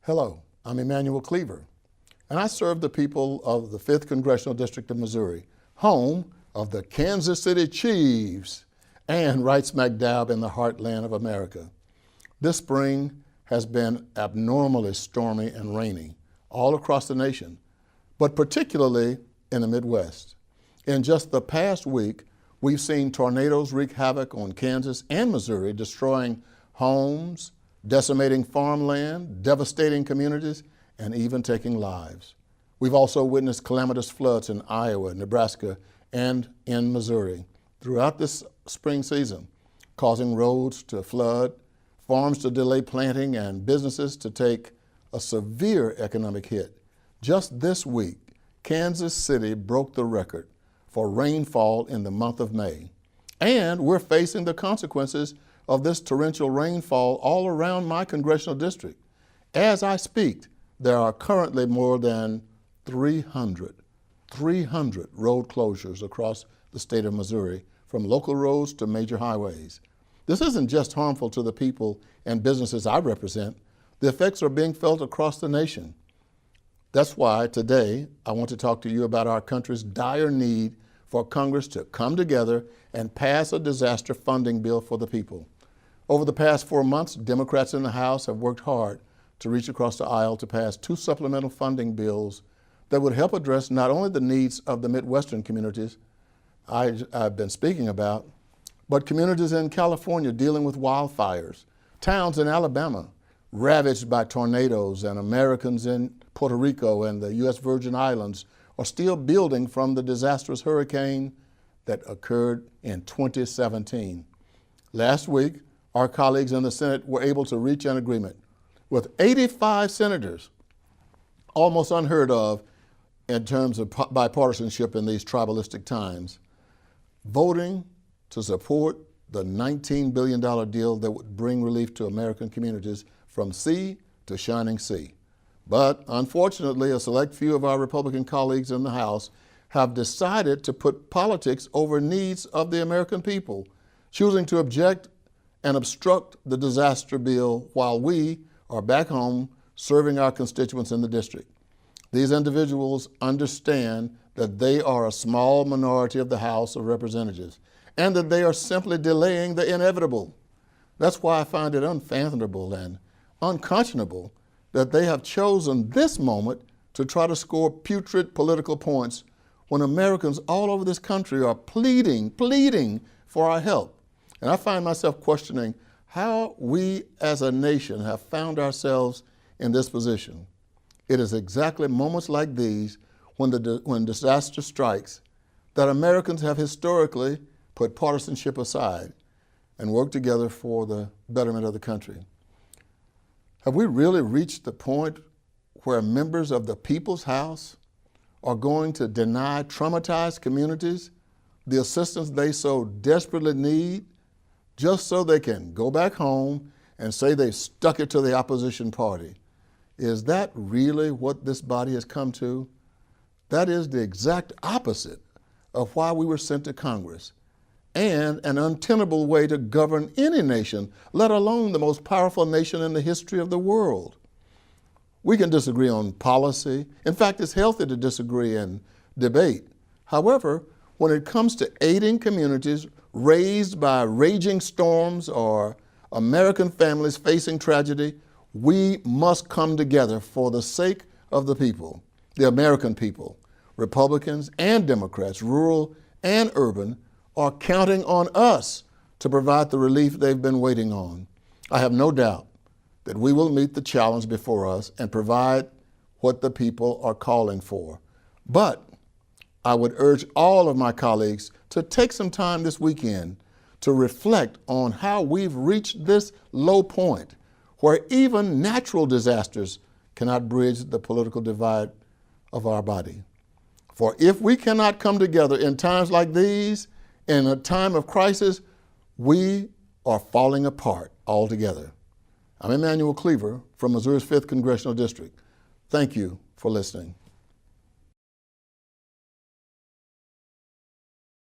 Hello, I'm Emanuel Cleaver, and I serve the people of the 5th Congressional District of Missouri, home of the Kansas City Chiefs, and right smack dab in the heartland of America. This spring has been abnormally stormy and rainy all across the nation, but particularly in the Midwest. In just the past week, we've seen tornadoes wreak havoc on Kansas and Missouri, destroying homes, decimating farmland, devastating communities, and even taking lives. We've also witnessed calamitous floods in Iowa, Nebraska, and in Missouri throughout this spring season, causing roads to flood, farms to delay planting, and businesses to take a severe economic hit. Just this week, Kansas City broke the record for rainfall in the month of May. And we're facing the consequences of this torrential rainfall all around my congressional district. As I speak, there are currently more than 300 road closures across the state of Missouri, from local roads to major highways. This isn't just harmful to the people and businesses I represent. The effects are being felt across the nation. That's why today I want to talk to you about our country's dire need for Congress to come together and pass a disaster funding bill for the people. Over the past 4 months, Democrats in the House have worked hard to reach across the aisle to pass 2 supplemental funding bills that would help address not only the needs of the Midwestern communities I've been speaking about, but communities in California dealing with wildfires, towns in Alabama ravaged by tornadoes, and Americans in Puerto Rico and the U.S. Virgin Islands are still building from the disastrous hurricane that occurred in 2017. Last week, our colleagues in the Senate were able to reach an agreement with 85 senators, almost unheard of in terms of bipartisanship in these tribalistic times, voting to support the $19 billion deal that would bring relief to American communities from sea to shining sea. But unfortunately, a select few of our Republican colleagues in the House have decided to put politics over needs of the American people, choosing to object and obstruct the disaster bill while we are back home serving our constituents in the district. These individuals understand that they are a small minority of the House of Representatives and that they are simply delaying the inevitable. That's why I find it unfathomable and unconscionable that they have chosen this moment to try to score putrid political points when Americans all over this country are pleading for our help. And I find myself questioning how we as a nation have found ourselves in this position. It is exactly moments like these when disaster strikes that Americans have historically put partisanship aside and worked together for the betterment of the country. Have we really reached the point where members of the People's House are going to deny traumatized communities the assistance they so desperately need just so they can go back home and say they stuck it to the opposition party? Is that really what this body has come to? That is the exact opposite of why we were sent to Congress, and an untenable way to govern any nation, let alone the most powerful nation in the history of the world. We can disagree on policy. In fact, it's healthy to disagree and debate. However, when it comes to aiding communities raised by raging storms or American families facing tragedy, we must come together for the sake of the people, the American people. Republicans and Democrats, rural and urban, are counting on us to provide the relief they've been waiting on. I have no doubt that we will meet the challenge before us and provide what the people are calling for. But I would urge all of my colleagues to take some time this weekend to reflect on how we've reached this low point where even natural disasters cannot bridge the political divide of our body. For if we cannot come together in times like these, in a time of crisis, we are falling apart altogether. I'm Emanuel Cleaver from Missouri's 5th Congressional District. Thank you for listening.